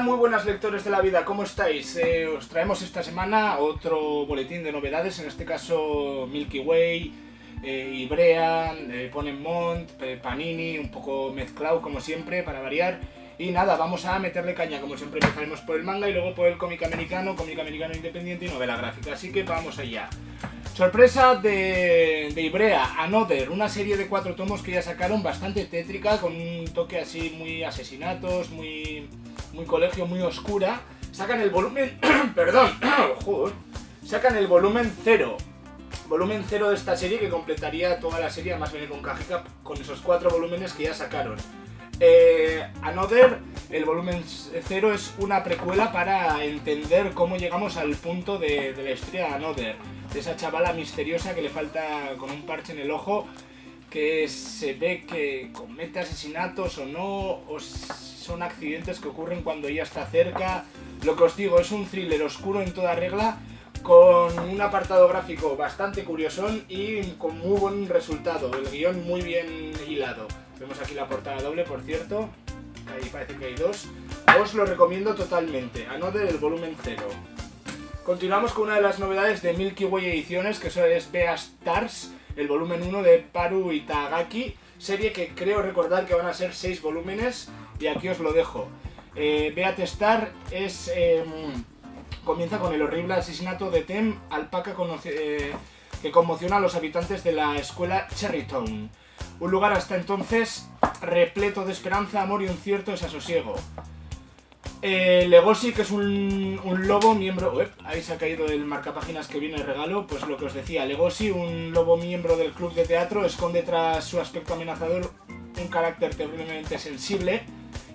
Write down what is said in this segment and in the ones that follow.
Hola, muy buenas lectores de la vida, ¿cómo estáis? Os traemos esta semana otro boletín de novedades, en este caso Milky Way, Ibrea, Ponemont, Panini, un poco mezclado como siempre para variar. Y nada, vamos a meterle caña, como siempre empezaremos por el manga y luego por el cómic americano independiente y novela gráfica, así que vamos allá. Sorpresa de Ibrea, Another, una serie de 4 tomos que ya sacaron, bastante tétrica, con un toque así muy asesinatos, muy colegio, muy oscura. Sacan el volumen... perdón, joder. Sacan el volumen 0. Volumen 0 de esta serie que completaría toda la serie, además viene con cajita con esos 4 volúmenes que ya sacaron. Another, el volumen 0 es una precuela para entender cómo llegamos al punto de la historia de Another, de esa chavala misteriosa que le falta con un parche en el ojo, que se ve que comete asesinatos o no, o son accidentes que ocurren cuando ella está cerca. Lo que os digo, es un thriller oscuro en toda regla, con un apartado gráfico bastante curiosón y con muy buen resultado, el guión muy bien hilado. Vemos aquí la portada doble, por cierto, ahí parece que hay 2. Os lo recomiendo totalmente, Another, el volumen 0. Continuamos con una de las novedades de Milky Way Ediciones, que es Beastars, el volumen 1 de Paru Itagaki, serie que creo recordar que van a ser 6 volúmenes, y aquí os lo dejo. Beastars es... comienza con el horrible asesinato de Tem, alpaca que conmociona a los habitantes de la escuela Cherrytown. Un lugar hasta entonces repleto de esperanza, amor y un cierto desasosiego. Legoshi, que es un lobo miembro... ahí se ha caído el marcapáginas que viene el regalo. Pues lo que os decía, Legoshi, un lobo miembro del club de teatro, esconde tras su aspecto amenazador un carácter terriblemente sensible.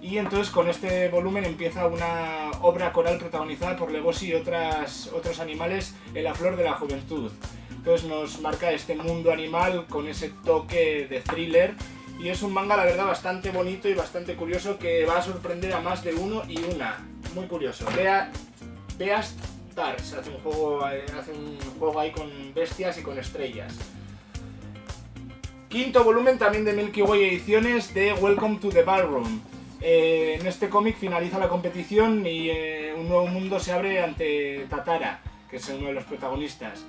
Y entonces con este volumen empieza una obra coral protagonizada por Legoshi y otros animales en la flor de la juventud. Entonces nos marca este mundo animal con ese toque de thriller. Y es un manga, la verdad, bastante bonito y bastante curioso, que va a sorprender a más de uno y una. Muy curioso. Beastars hace un juego ahí con bestias y con estrellas. Quinto volumen también de Milky Way Ediciones, de Welcome to the Ballroom. En este cómic finaliza la competición y un nuevo mundo se abre ante Tatara, que es uno de los protagonistas.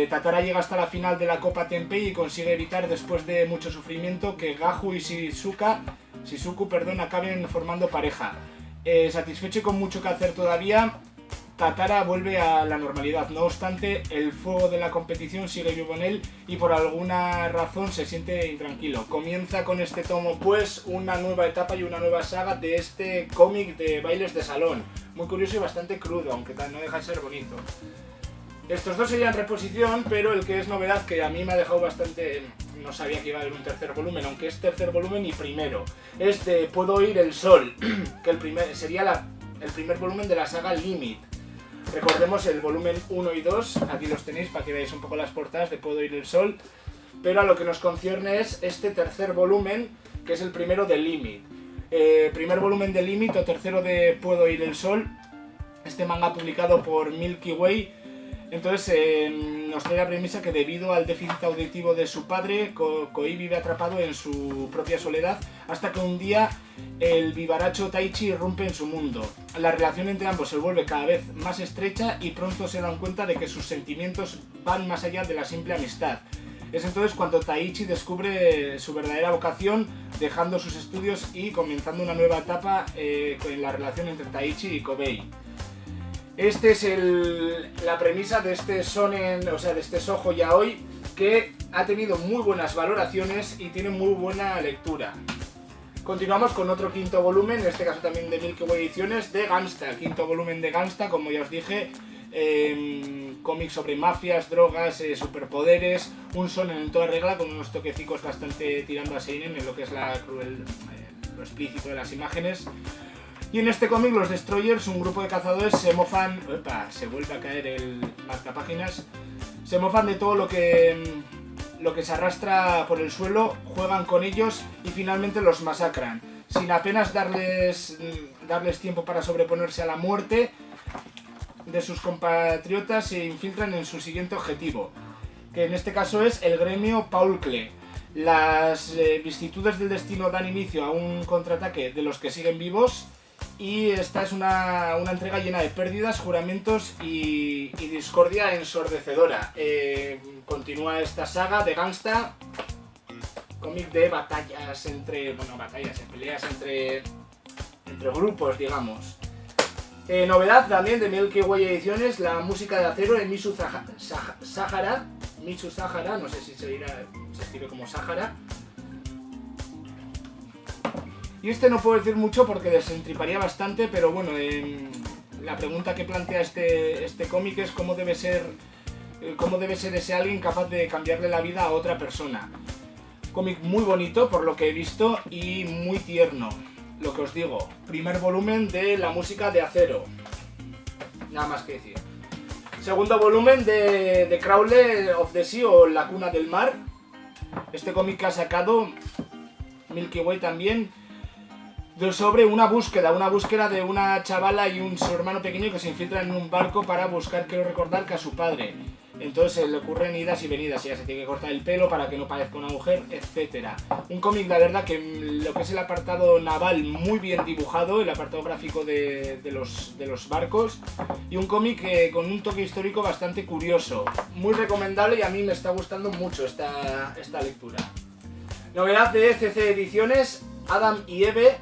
Tatara llega hasta la final de la Copa Tenpei y consigue evitar, después de mucho sufrimiento, que Gahu y Shizuku acaben formando pareja. Satisfecho y con mucho que hacer todavía, Tatara vuelve a la normalidad. No obstante, el fuego de la competición sigue vivo en él y por alguna razón se siente intranquilo. Comienza con este tomo pues una nueva etapa y una nueva saga de este cómic de bailes de salón. Muy curioso y bastante crudo, aunque no deja de ser bonito. Estos dos serían reposición, pero el que es novedad, que a mí me ha dejado bastante... No sabía que iba a haber un tercer volumen, aunque es tercer volumen y primero. Es de Puedo oír el sol, que sería el primer volumen de la saga Limit. Recordemos el volumen 1 y 2, aquí los tenéis para que veáis un poco las portadas de Puedo oír el sol. Pero a lo que nos concierne es este tercer volumen, que es el primero de Limit. Primer volumen de Limit o tercero de Puedo oír el sol. Este manga publicado por Milky Way. Entonces nos trae la premisa que debido al déficit auditivo de su padre, Koi vive atrapado en su propia soledad hasta que un día el vivaracho Taichi irrumpe en su mundo. La relación entre ambos se vuelve cada vez más estrecha y pronto se dan cuenta de que sus sentimientos van más allá de la simple amistad. Es entonces cuando Taichi descubre su verdadera vocación, dejando sus estudios y comenzando una nueva etapa con la relación entre Taichi y Kobei. Este es la premisa de este shonen, o sea, de este Shoujo Yaoi, que ha tenido muy buenas valoraciones y tiene muy buena lectura. Continuamos con otro quinto volumen, en este caso también de Milky Way Ediciones, de Gangsta. El quinto volumen de Gangsta, como ya os dije, cómics sobre mafias, drogas, superpoderes, un shonen en toda regla con unos toquecicos bastante tirando a seinen en lo que es lo explícito de las imágenes. Y en este cómic los Destroyers, un grupo de cazadores, se mofan... se vuelve a caer el marcapáginas. Se mofan de todo lo que se arrastra por el suelo, juegan con ellos y finalmente los masacran. Sin apenas darles tiempo para sobreponerse a la muerte de sus compatriotas, se infiltran en su siguiente objetivo, que en este caso es el gremio Paul Klee. Las vicisitudes del destino dan inicio a un contraataque de los que siguen vivos y esta es una entrega llena de pérdidas, juramentos y discordia ensordecedora. Continúa esta saga de gangsta, cómic de batallas peleas entre grupos, digamos. Novedad también de Milky Way Ediciones, la música de acero de Mizu Sahara, no sé si se escribe como Sahara. Y este no puedo decir mucho porque desentriparía bastante, pero bueno, la pregunta que plantea este cómic es cómo debe ser ese alguien capaz de cambiarle la vida a otra persona. Cómic muy bonito por lo que he visto y muy tierno, lo que os digo. Primer volumen de la música de acero, nada más que decir. Segundo volumen de Crawler of the Sea o La Cuna del Mar. Este cómic que ha sacado Milky Way también, sobre una búsqueda de una chavala y su hermano pequeño que se infiltran en un barco para buscar, quiero recordar, que a su padre. Entonces le ocurren idas y venidas, ella se tiene que cortar el pelo para que no parezca una mujer, etc. Un cómic, la verdad, que lo que es el apartado naval muy bien dibujado, el apartado gráfico de los barcos, y un cómic con un toque histórico bastante curioso. Muy recomendable y a mí me está gustando mucho esta lectura. Novedad de ECC Ediciones, Adam y Eve,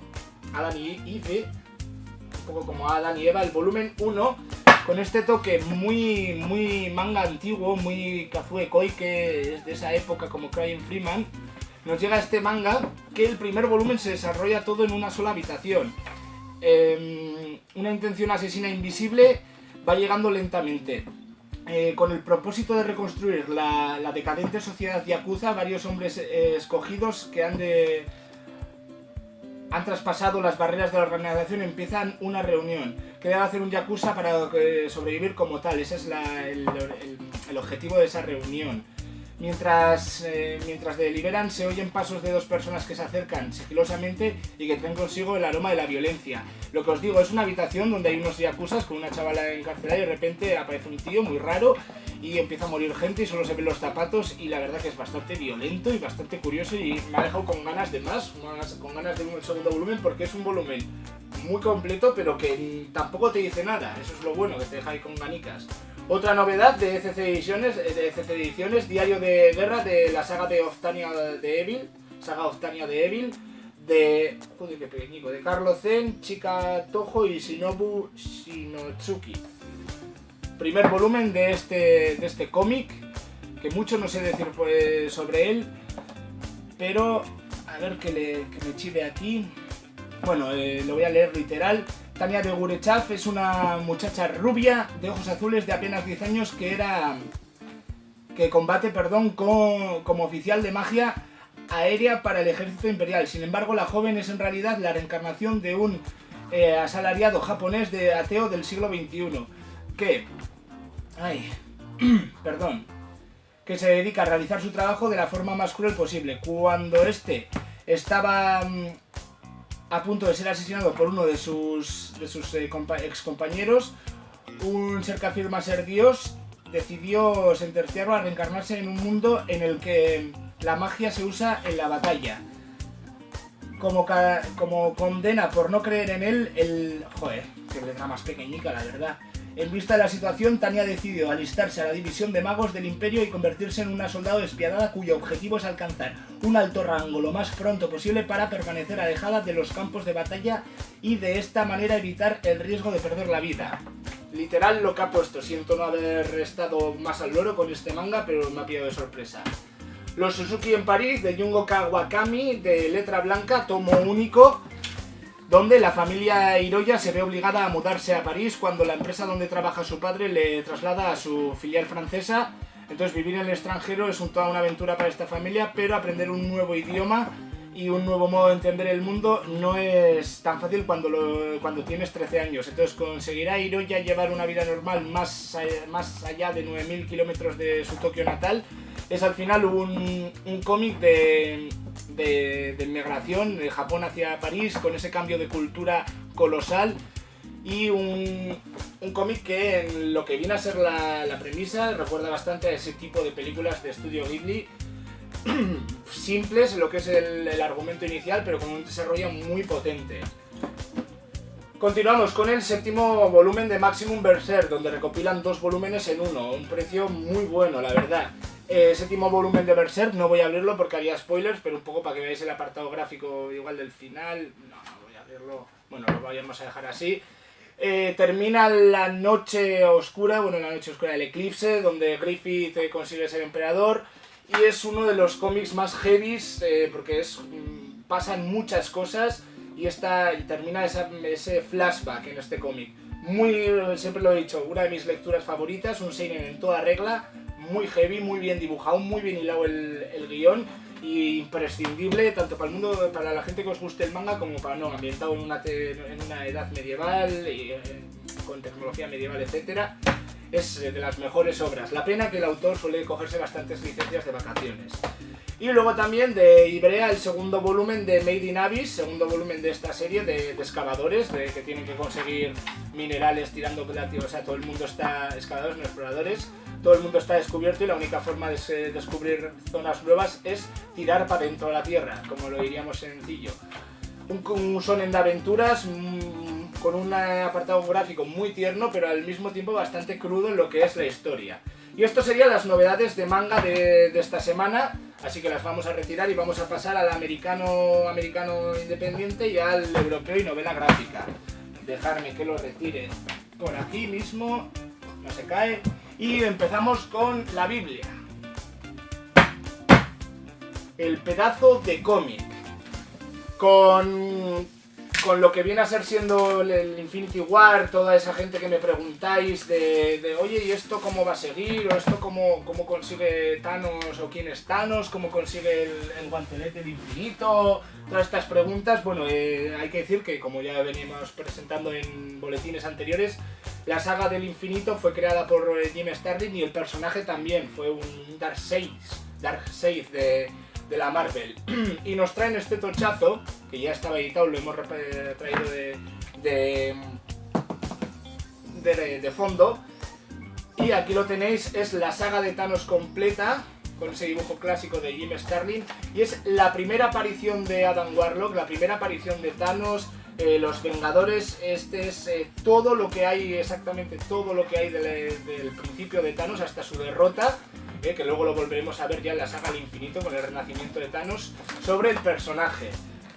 un poco como Adán y Eva, el volumen 1, con este toque muy manga antiguo, muy Kazue Koike, es de esa época, como Crying Freeman. Nos llega este manga que el primer volumen se desarrolla todo en una sola habitación. Una intención asesina invisible va llegando lentamente. Con el propósito de reconstruir la decadente sociedad yakuza, varios hombres escogidos que han traspasado las barreras de la organización, empiezan una reunión que debe hacer un yakuza para sobrevivir como tal. Ese es el objetivo de esa reunión. Mientras deliberan, se oyen pasos de dos personas que se acercan sigilosamente y que traen consigo el aroma de la violencia. Lo que os digo, es una habitación donde hay unos yakuzas con una chavala encarcelada y de repente aparece un tío muy raro y empieza a morir gente y solo se ven los zapatos, y la verdad que es bastante violento y bastante curioso y me ha dejado con ganas de más, con ganas de un segundo volumen, porque es un volumen muy completo pero que tampoco te dice nada. Eso es lo bueno, que te deja ahí con ganicas. Otra novedad de ECC Ediciones, Diario de Guerra de la saga de Oftania de Evil, de Carlo Zen, Chika Toho y Shinobu Shinotsuki. Primer volumen de este cómic, que mucho no sé decir sobre él, pero a ver que me chive aquí. Bueno, lo voy a leer literal. Tania de Gurechaf es una muchacha rubia de ojos azules de apenas 10 años que combate como oficial de magia aérea para el ejército imperial. Sin embargo, la joven es en realidad la reencarnación de un asalariado japonés de ateo del siglo XXI que se dedica a realizar su trabajo de la forma más cruel posible. Cuando este estaba a punto de ser asesinado por uno de sus excompañeros, un ser que afirma ser Dios decidió sentenciarlo a reencarnarse en un mundo en el que la magia se usa en la batalla. Como condena por no creer en él, que letra más pequeñica, la verdad. En vista de la situación, Tania decidió alistarse a la división de magos del Imperio y convertirse en una soldado despiadada cuyo objetivo es alcanzar un alto rango lo más pronto posible para permanecer alejada de los campos de batalla y de esta manera evitar el riesgo de perder la vida. Literal lo que ha puesto. Siento no haber estado más al loro con este manga, pero me ha pillado de sorpresa. Los Suzuki en París, de Jungo Kawakami, de letra blanca, tomo único, donde la familia Hiroya se ve obligada a mudarse a París cuando la empresa donde trabaja su padre le traslada a su filial francesa. Entonces vivir en el extranjero es toda una aventura para esta familia, pero aprender un nuevo idioma y un nuevo modo de entender el mundo no es tan fácil cuando tienes 13 años. Entonces conseguirá Hiroya llevar una vida normal más allá de 9.000 kilómetros de su Tokio natal. Es al final un cómic de migración de Japón hacia París, con ese cambio de cultura colosal, y un cómic que en lo que viene a ser la premisa recuerda bastante a ese tipo de películas de estudio Ghibli, simples en lo que es el argumento inicial, pero con un desarrollo muy potente. Continuamos con el séptimo volumen de Maximum Berserk, donde recopilan 2 volúmenes en uno, un precio muy bueno, la verdad. Séptimo volumen de Berserk, no voy a abrirlo porque haría spoilers, pero un poco para que veáis el apartado gráfico igual del final. No voy a abrirlo, bueno, lo vamos a dejar así. Termina la noche oscura, bueno, la noche oscura del eclipse, donde Griffith consigue ser emperador, y es uno de los cómics más heavies, porque pasan muchas cosas, y termina ese flashback en este cómic. Siempre lo he dicho, una de mis lecturas favoritas, un seinen en toda regla, muy heavy, muy bien dibujado, muy bien hilado el guión, y imprescindible tanto para el mundo, para la gente que os guste el manga, como para no, ambientado en una edad medieval, y, con tecnología medieval, etcétera. Es de las mejores obras. La pena que el autor suele cogerse bastantes licencias de vacaciones. Y luego también de Ibrea el segundo volumen de Made in Abyss, segundo volumen de esta serie de excavadores, que tienen que conseguir minerales tirando platino, o sea, todo el mundo está, excavadores, no exploradores, todo el mundo está descubierto y la única forma de descubrir zonas nuevas es tirar para dentro de la tierra, como lo diríamos sencillo. Un shonen de aventuras con un apartado gráfico muy tierno, pero al mismo tiempo bastante crudo en lo que es la historia. Y esto serían las novedades de manga de esta semana, así que las vamos a retirar y vamos a pasar al americano independiente y al europeo y novela gráfica. Dejarme que lo retire por aquí mismo, no se cae. Y empezamos con la Biblia. El pedazo de cómic. Con lo que viene a ser siendo el Infinity War, toda esa gente que me preguntáis de oye, ¿y esto cómo va a seguir? ¿O esto cómo consigue Thanos? ¿O quién es Thanos? ¿Cómo consigue el guantelete del infinito? Todas estas preguntas, bueno, hay que decir que, como ya venimos presentando en boletines anteriores, la saga del infinito fue creada por Jim Starlin y el personaje también fue un Darkseid de la Marvel. Y nos traen este tochazo, que ya estaba editado, lo hemos traído de fondo. Y aquí lo tenéis, es la saga de Thanos completa, con ese dibujo clásico de Jim Starlin. Y es la primera aparición de Adam Warlock, la primera aparición de Thanos, los Vengadores. Este es todo lo que hay, exactamente todo lo que hay del principio de Thanos hasta su derrota. Que luego lo volveremos a ver ya en la saga del infinito con el renacimiento de Thanos, sobre el personaje.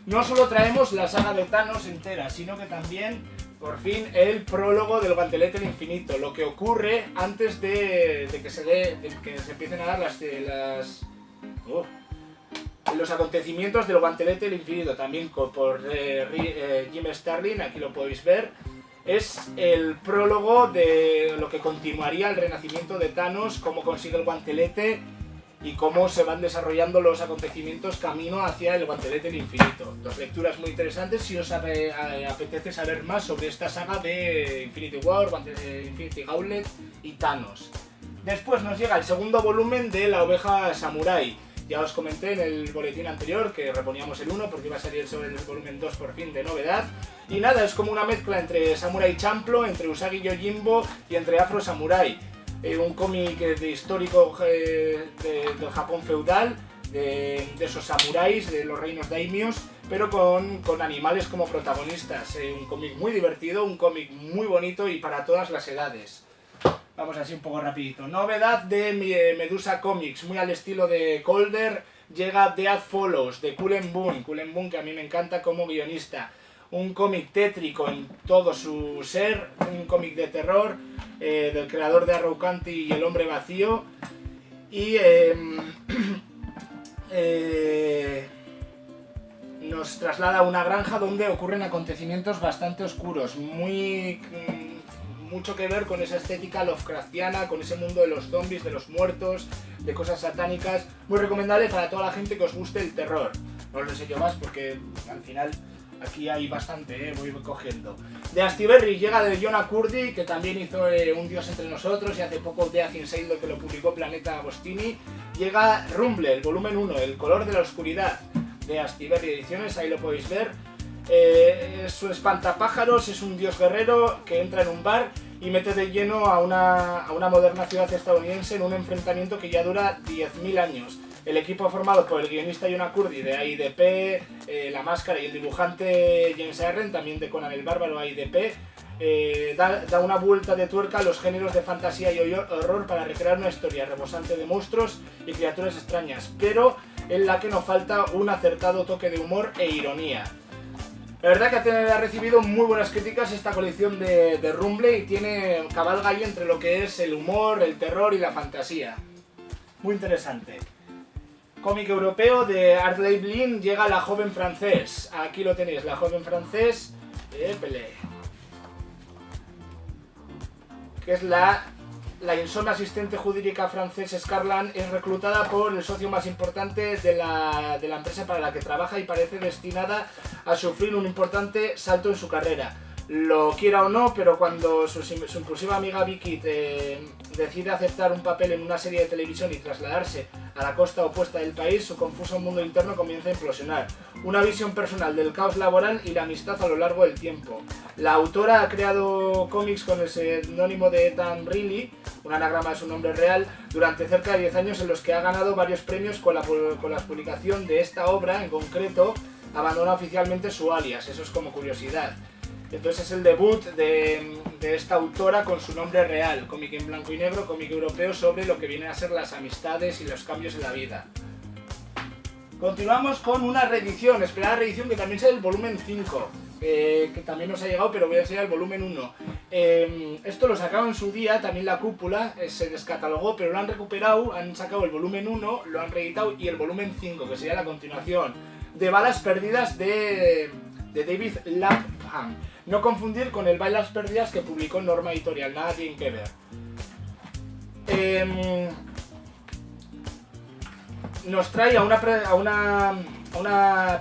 No solo traemos la saga de Thanos entera, sino que también, por fin, el prólogo del guantelete del infinito, lo que ocurre antes de que se empiecen a dar los acontecimientos del guantelete del infinito, también por Jim Starlin, aquí lo podéis ver. Es el prólogo de lo que continuaría el renacimiento de Thanos, cómo consigue el guantelete y cómo se van desarrollando los acontecimientos camino hacia el guantelete del infinito. Dos lecturas muy interesantes si os apetece saber más sobre esta saga de Infinity War, Infinity Gauntlet y Thanos. Después nos llega el segundo volumen de La Oveja Samurai. Ya os comenté en el boletín anterior que reponíamos el 1 porque iba a salir sobre el volumen 2 por fin de novedad. Y nada, es como una mezcla entre Samurai Champloo, entre Usagi Yojimbo y entre Afro Samurai. Un cómic histórico del Japón feudal, de esos samuráis, de los reinos daimios, pero con animales como protagonistas. Un cómic muy divertido, un cómic muy bonito y para todas las edades. Vamos así un poco rapidito. Novedad de Medusa Comics, muy al estilo de Calder, llega Death Follows, de Cullen Bunn, que a mí me encanta como guionista. Un cómic tétrico en todo su ser, un cómic de terror, del creador de Arrow County y El Hombre Vacío. Y nos traslada a una granja donde ocurren acontecimientos bastante oscuros, mucho que ver con esa estética Lovecraftiana, con ese mundo de los zombies, de los muertos, de cosas satánicas. Muy recomendable para toda la gente que os guste el terror. No os lo sé yo más porque al final aquí hay bastante, voy cogiendo. De Astiberri llega de Jonah Curdy, que también hizo Un Dios entre nosotros, y hace poco Death Inside, que lo publicó Planeta Agostini. Llega Rumble, el volumen 1, El color de la oscuridad, de Astiberri Ediciones, ahí lo podéis ver. Es un espantapájaros, es un dios guerrero que entra en un bar y mete de lleno a una moderna ciudad estadounidense en un enfrentamiento que ya dura 10.000 años. El equipo formado por el guionista Yona Kurdi de AIDP, La Máscara y el dibujante James Arren, también de Conan el Bárbaro, AIDP, da una vuelta de tuerca a los géneros de fantasía y horror para recrear una historia rebosante de monstruos y criaturas extrañas, pero en la que no falta un acertado toque de humor e ironía. La verdad que ha recibido muy buenas críticas esta colección de Rumble y cabalga ahí entre lo que es el humor, el terror y la fantasía. Muy interesante. Cómic europeo de Art Lablin, llega La Joven Francés. Aquí lo tenéis, La Joven Francés, que es la insomne asistente jurídica francesa Scarlan, es reclutada por el socio más importante de la empresa para la que trabaja y parece destinada a sufrir un importante salto en su carrera. Lo quiera o no, pero cuando su impulsiva amiga Vicky decide aceptar un papel en una serie de televisión y trasladarse a la costa opuesta del país, su confuso mundo interno comienza a implosionar. Una visión personal del caos laboral y la amistad a lo largo del tiempo. La autora ha creado cómics con el seudónimo de Ethan Reilly, un anagrama de su nombre real, durante cerca de 10 años en los que ha ganado varios premios con la publicación de esta obra en concreto. Abandona oficialmente su alias, eso es como curiosidad. Entonces es el debut de esta autora con su nombre real, cómic en blanco y negro, cómic europeo sobre lo que vienen a ser las amistades y los cambios en la vida. Continuamos con una reedición, esperada reedición que también es el volumen 5, que también nos ha llegado, pero voy a enseñar el volumen 1. Esto lo sacaron en su día, también La Cúpula, se descatalogó, pero lo han recuperado, han sacado el volumen 1, lo han reeditado, y el volumen 5, que sería la continuación, de Balas Perdidas de David Lapham. No confundir con el Balas Perdidas que publicó Norma Editorial, nada tiene que ver. Nos trae a una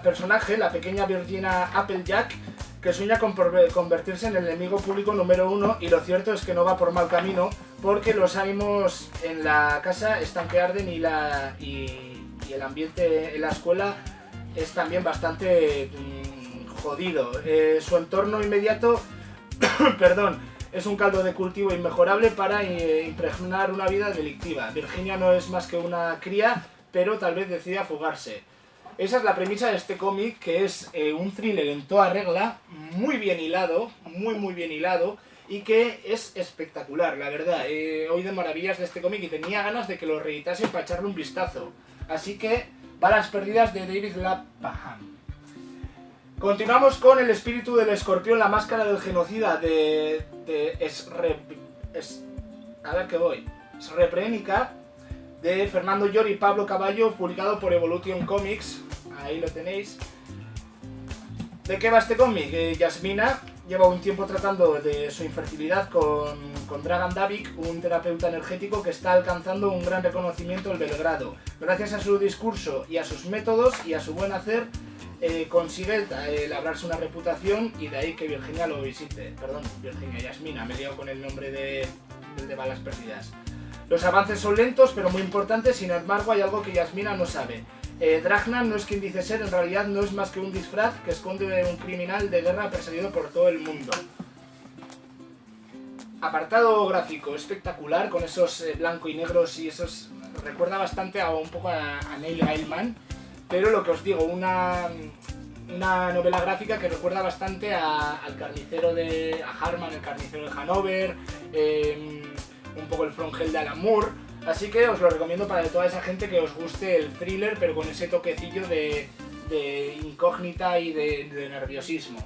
personaje, la pequeña Virginia Applejack, que sueña con convertirse en el enemigo público número 1, y lo cierto es que no va por mal camino, porque los ánimos en la casa están que arden y el ambiente en la escuela es también bastante jodido. Su entorno inmediato perdón, es un caldo de cultivo inmejorable para impregnar una vida delictiva. Virginia no es más que una cría, pero tal vez decida fugarse. Esa es la premisa de este cómic, que es un thriller en toda regla, muy bien hilado, muy bien hilado, y que es espectacular, la verdad. He oído maravillas de este cómic y tenía ganas de que lo reeditasen para echarle un vistazo. Así que, Balas Perdidas de David Lapham. Continuamos con El espíritu del escorpión, la máscara del genocida de Srebrenica, de Fernando Llor y Pablo Caballo, publicado por Evolution Comics. Ahí lo tenéis. ¿De qué va este cómic? Yasmina lleva un tiempo tratando de su infertilidad con Dragan Davik, un terapeuta energético que está alcanzando un gran reconocimiento en Belgrado. Gracias a su discurso y a sus métodos y a su buen hacer, consigue labrarse una reputación, y de ahí que Virginia lo visite. Perdón, Yasmina, me he liado con el nombre de Balas Perdidas. Los avances son lentos pero muy importantes, sin embargo hay algo que Yasmina no sabe. Dragnan no es quien dice ser, en realidad no es más que un disfraz que esconde un criminal de guerra perseguido por todo el mundo. Apartado gráfico espectacular, con esos blanco y negros, y esos recuerda bastante un poco a Neil Gaiman, pero lo que os digo, una novela gráfica que recuerda bastante al carnicero a Harman, el carnicero de Hanover, un poco el From Hell de Alan Moore. Así que os lo recomiendo para toda esa gente que os guste el thriller, pero con ese toquecillo de incógnita y de nerviosismo.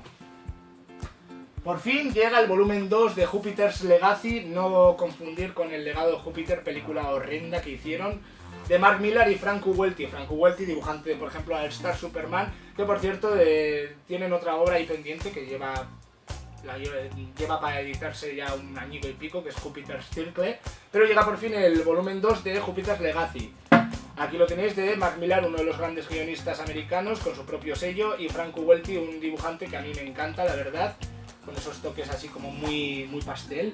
Por fin llega el volumen 2 de Jupiter's Legacy, no confundir con El legado de Júpiter, película horrenda que hicieron, de Mark Millar y Frank Welty. Frank Welty, dibujante de, por ejemplo, All Star Superman, que por cierto tienen otra obra ahí pendiente que lleva para editarse ya un añito y pico, que es Jupiter's Circle, pero llega por fin el volumen 2 de Jupiter's Legacy. Aquí lo tenéis, de Mark Millar, uno de los grandes guionistas americanos, con su propio sello, y Frank Welty, un dibujante que a mí me encanta, la verdad, con esos toques así como muy pastel.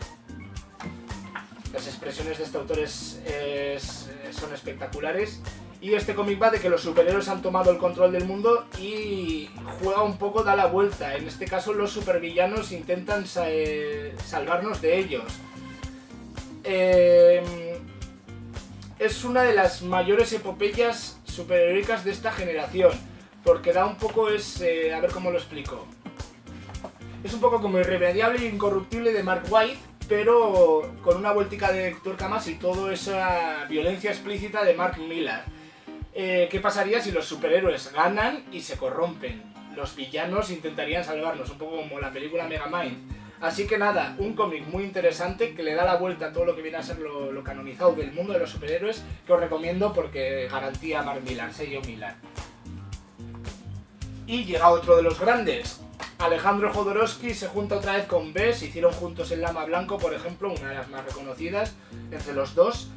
Las expresiones de este autor son espectaculares. Y este cómic va de que los superhéroes han tomado el control del mundo y juega un poco, da la vuelta. En este caso los supervillanos intentan salvarnos de ellos. es una de las mayores epopeyas superheroicas de esta generación, porque da un poco a ver cómo lo explico. Es un poco como Irremediable e Incorruptible de Mark Waid, pero con una vueltica de tuerca más y toda esa violencia explícita de Mark Millar. ¿Qué pasaría si los superhéroes ganan y se corrompen? Los villanos intentarían salvarnos, un poco como la película Megamind. Así que nada, un cómic muy interesante que le da la vuelta a todo lo que viene a ser lo canonizado del mundo de los superhéroes, que os recomiendo porque garantía Mark Millar, sello Millar. Y llega otro de los grandes. Alejandro Jodorowsky se junta otra vez con Bess, hicieron juntos El Lama Blanco, por ejemplo, una de las más reconocidas entre los dos,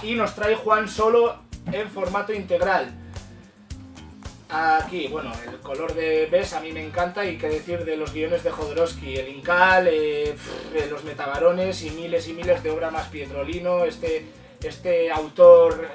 y nos trae Juan Solo en formato integral. Aquí, bueno, el color de Bess a mí me encanta, y qué decir de los guiones de Jodorowsky, el Incal, los Metabarones y miles de obras más, Pietrolino, este autor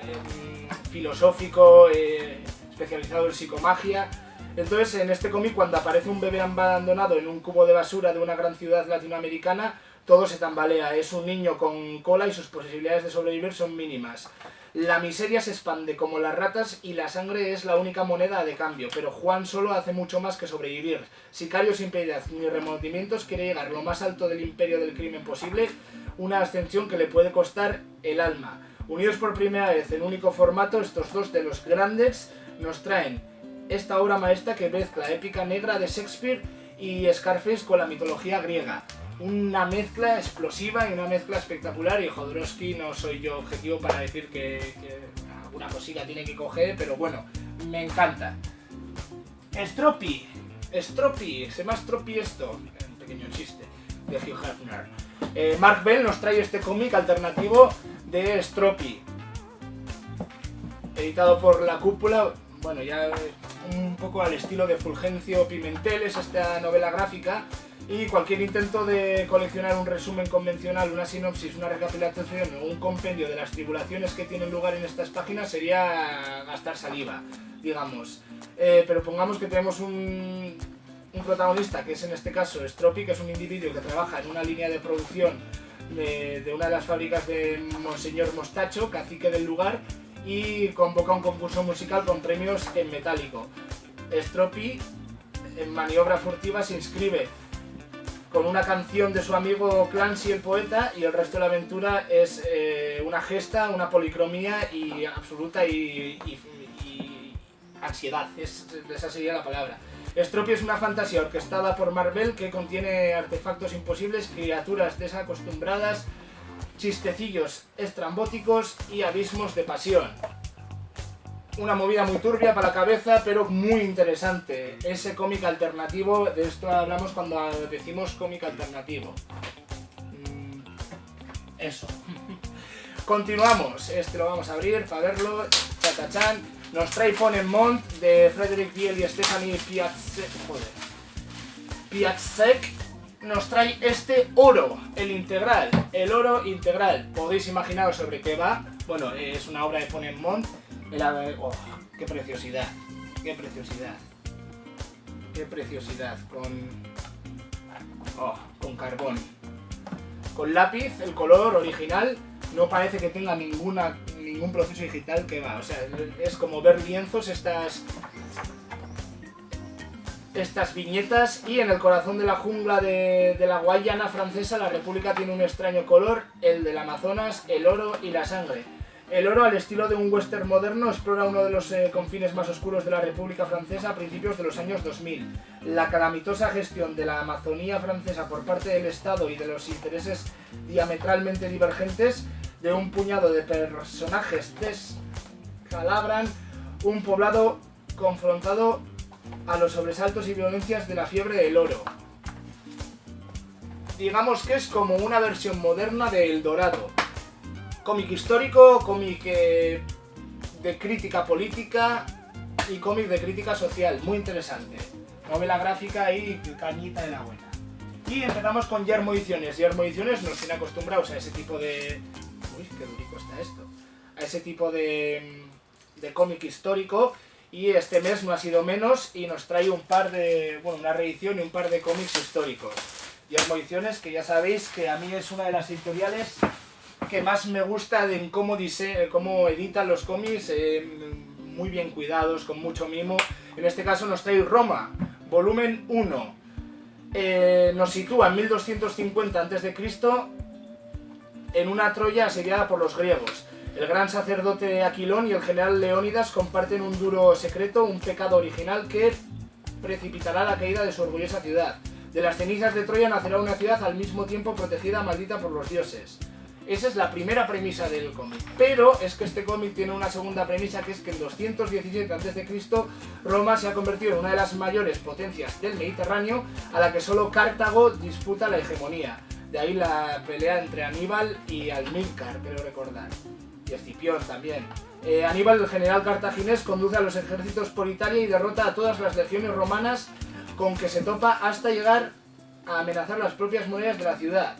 filosófico especializado en psicomagia. Entonces, en este cómic, cuando aparece un bebé abandonado en un cubo de basura de una gran ciudad latinoamericana, todo se tambalea. Es un niño con cola y sus posibilidades de sobrevivir son mínimas. La miseria se expande como las ratas y la sangre es la única moneda de cambio, pero Juan Solo hace mucho más que sobrevivir. Sicario sin piedad ni remordimientos, quiere llegar lo más alto del imperio del crimen posible, una ascensión que le puede costar el alma. Unidos por primera vez en único formato, estos dos de los grandes nos traen esta obra maestra que mezcla épica negra de Shakespeare y Scarface con la mitología griega. Una mezcla explosiva y una mezcla espectacular, y Jodorowsky no soy yo objetivo para decir que alguna cosilla tiene que coger, pero bueno, me encanta. Stropy, se llama Stropy esto, un pequeño chiste de Hugh Hefner. Mark Bell nos trae este cómic alternativo de Stropy, editado por La Cúpula. Bueno, ya un poco al estilo de Fulgencio Pimentel es esta novela gráfica, y cualquier intento de coleccionar un resumen convencional, una sinopsis, una recapitulación o un compendio de las tribulaciones que tienen lugar en estas páginas sería gastar saliva, digamos. Pero pongamos que tenemos un protagonista, que es en este caso Stropy, que es un individuo que trabaja en una línea de producción de una de las fábricas de Monseñor Mostacho, cacique del lugar, y convoca un concurso musical con premios en metálico. Stropy, en maniobra furtiva, se inscribe con una canción de su amigo Clancy el poeta, y el resto de la aventura es una gesta, una policromía y absoluta y ansiedad, esa sería la palabra. Stropy es una fantasía orquestada por Marvel que contiene artefactos imposibles, criaturas desacostumbradas, chistecillos estrambóticos y abismos de pasión. Una movida muy turbia para la cabeza, pero muy interesante. Ese cómic alternativo, de esto hablamos cuando decimos cómic alternativo. Eso. Continuamos. Este lo vamos a abrir para verlo. Chatachan. Nos trae Ponemont de Frederick Biel y Stephanie Piatzek. Nos trae este oro, el integral, el oro integral. Podéis imaginaros sobre qué va. Bueno, es una obra de Ponemont. Oh, qué preciosidad, qué preciosidad, qué preciosidad, con carbón, con lápiz, el color original, no parece que tenga ningún proceso digital que va, o sea, es como ver lienzos estas viñetas. Y en el corazón de la jungla de la Guayana francesa, la República tiene un extraño color, el del Amazonas, el oro y la sangre. El oro, al estilo de un western moderno, explora uno de los confines más oscuros de la República Francesa a principios de los años 2000. La calamitosa gestión de la Amazonía francesa por parte del Estado y de los intereses diametralmente divergentes de un puñado de personajes descalabran un poblado confrontado a los sobresaltos y violencias de la fiebre del oro. Digamos que es como una versión moderna de El Dorado. Cómic histórico, cómic de crítica política y cómic de crítica social, muy interesante. Novela gráfica y cañita de la buena. Y empezamos con Yermo Ediciones. Yermo Ediciones nos tiene acostumbrados a ese tipo de... Uy, qué durico está esto. A ese tipo de cómic histórico, y este mes no ha sido menos y nos trae una reedición y un par de cómics históricos. Yermo Ediciones, que ya sabéis que a mí es una de las editoriales que más me gusta de cómo editan los cómics, muy bien cuidados, con mucho mimo. En este caso nos trae Roma, volumen 1. Nos sitúa en 1250 a.C. en una Troya asediada por los griegos. El gran sacerdote Aquilón y el general Leónidas comparten un duro secreto, un pecado original que precipitará la caída de su orgullosa ciudad. De las cenizas de Troya nacerá una ciudad al mismo tiempo protegida, maldita por los dioses. Esa es la primera premisa del cómic. Pero es que este cómic tiene una segunda premisa, que es que en 217 a.C. Roma se ha convertido en una de las mayores potencias del Mediterráneo, a la que solo Cartago disputa la hegemonía. De ahí la pelea entre Aníbal y Amílcar, creo recordar. Y Escipión también. Aníbal, el general cartaginés, conduce a los ejércitos por Italia y derrota a todas las legiones romanas con que se topa hasta llegar a amenazar las propias murallas de la ciudad.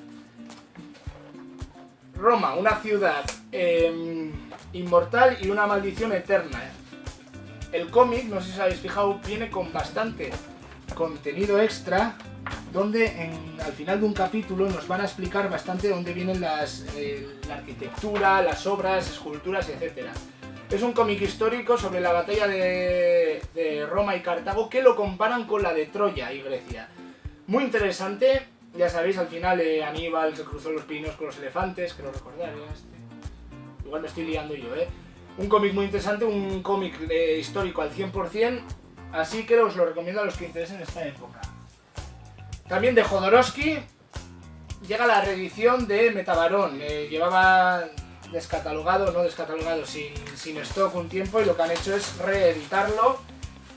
Roma, una ciudad inmortal y una maldición eterna. El cómic, no sé si os habéis fijado, viene con bastante contenido extra, donde al final de un capítulo nos van a explicar bastante de dónde vienen la arquitectura, las obras, esculturas, etc. Es un cómic histórico sobre la batalla de Roma y Cartago, que lo comparan con la de Troya y Grecia. Muy interesante. Ya sabéis, al final Aníbal se cruzó los Pirineos con los elefantes, creo recordar, igual me estoy liando yo, Un cómic muy interesante, un cómic histórico al 100%, así que os lo recomiendo a los que interesen esta época. También de Jodorowsky llega la reedición de Metabarón. Llevaba descatalogado, sin stock un tiempo, y lo que han hecho es reeditarlo.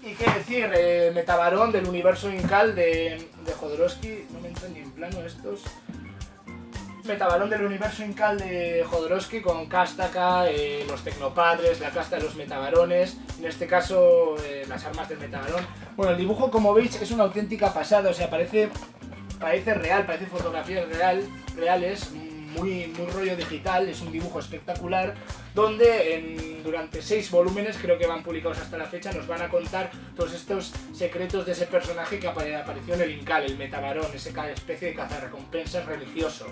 Y qué decir, Metabarón del universo Incal de Jodorowsky, no me entran ni en plano estos. Metabarón del universo Incal de Jodorowsky con Castaka, los Tecnopadres, la casta de los Metabarones, en este caso las armas del Metabarón. Bueno, el dibujo, como veis, es una auténtica pasada, o sea, parece real, parece fotografías reales, muy rollo digital, es un dibujo espectacular, donde durante 6 volúmenes, creo que van publicados hasta la fecha, nos van a contar todos estos secretos de ese personaje que apareció en el Incal, el Metabarón, esa especie de cazarrecompensas religioso.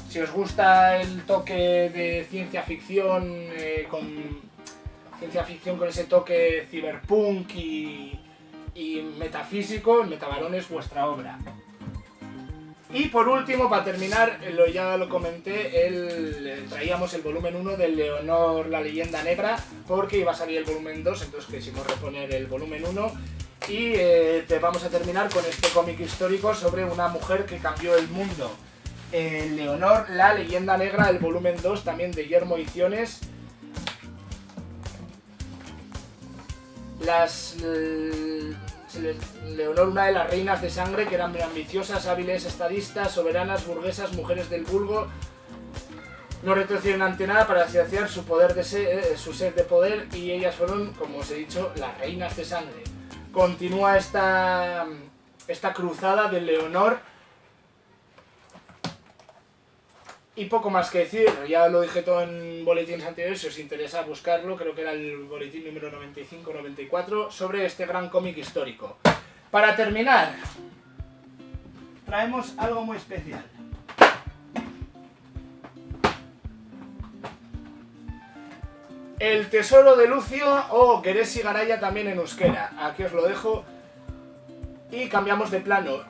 Si os gusta el toque de ciencia ficción, con ese toque cyberpunk y metafísico, el Metabarón es vuestra obra. Y por último, para terminar, ya lo comenté, traíamos el volumen 1 de Leonor, la leyenda negra, porque iba a salir el volumen 2, entonces quisimos reponer el volumen 1. Y vamos a terminar con este cómic histórico sobre una mujer que cambió el mundo. Leonor, la leyenda negra, el volumen 2, también de Yermo Ediciones. Leonor, una de las reinas de sangre, que eran ambiciosas, hábiles, estadistas, soberanas, burguesas, mujeres del vulgo, no retrocedieron ante nada para saciar su sed de poder, y ellas fueron, como os he dicho, las reinas de sangre. Continúa esta cruzada de Leonor. Y poco más que decir, ya lo dije todo en boletines anteriores, si os interesa buscarlo, creo que era el boletín número 95-94, sobre este gran cómic histórico. Para terminar, traemos algo muy especial. El tesoro de Lucio, o Geresi Garaya también en euskera. Aquí os lo dejo. Y cambiamos de plano.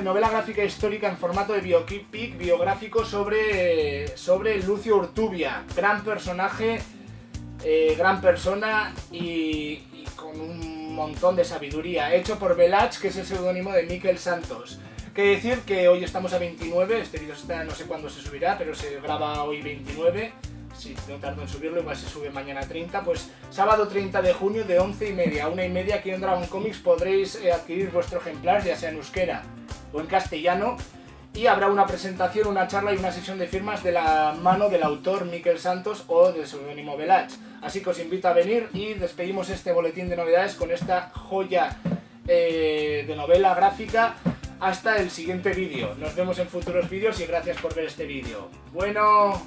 Novela gráfica histórica en formato de biopic biográfico sobre Lucio Urtubia. Gran personaje, gran persona y con un montón de sabiduría. Hecho por Velach, que es el seudónimo de Miquel Santos. Que decir que hoy estamos a 29, este vídeo no sé cuándo se subirá, pero se graba hoy 29. Si no tardo en subirlo, igual se sube mañana 30, pues sábado 30 de junio de 11:30 a 1:30 aquí en Dragon Comics podréis adquirir vuestro ejemplar, ya sea en euskera o en castellano, y habrá una presentación, una charla y una sesión de firmas de la mano del autor Miquel Santos o del seudónimo Velach. Así que os invito a venir y despedimos este boletín de novedades con esta joya de novela gráfica. Hasta el siguiente vídeo. Nos vemos en futuros vídeos y gracias por ver este vídeo. Bueno...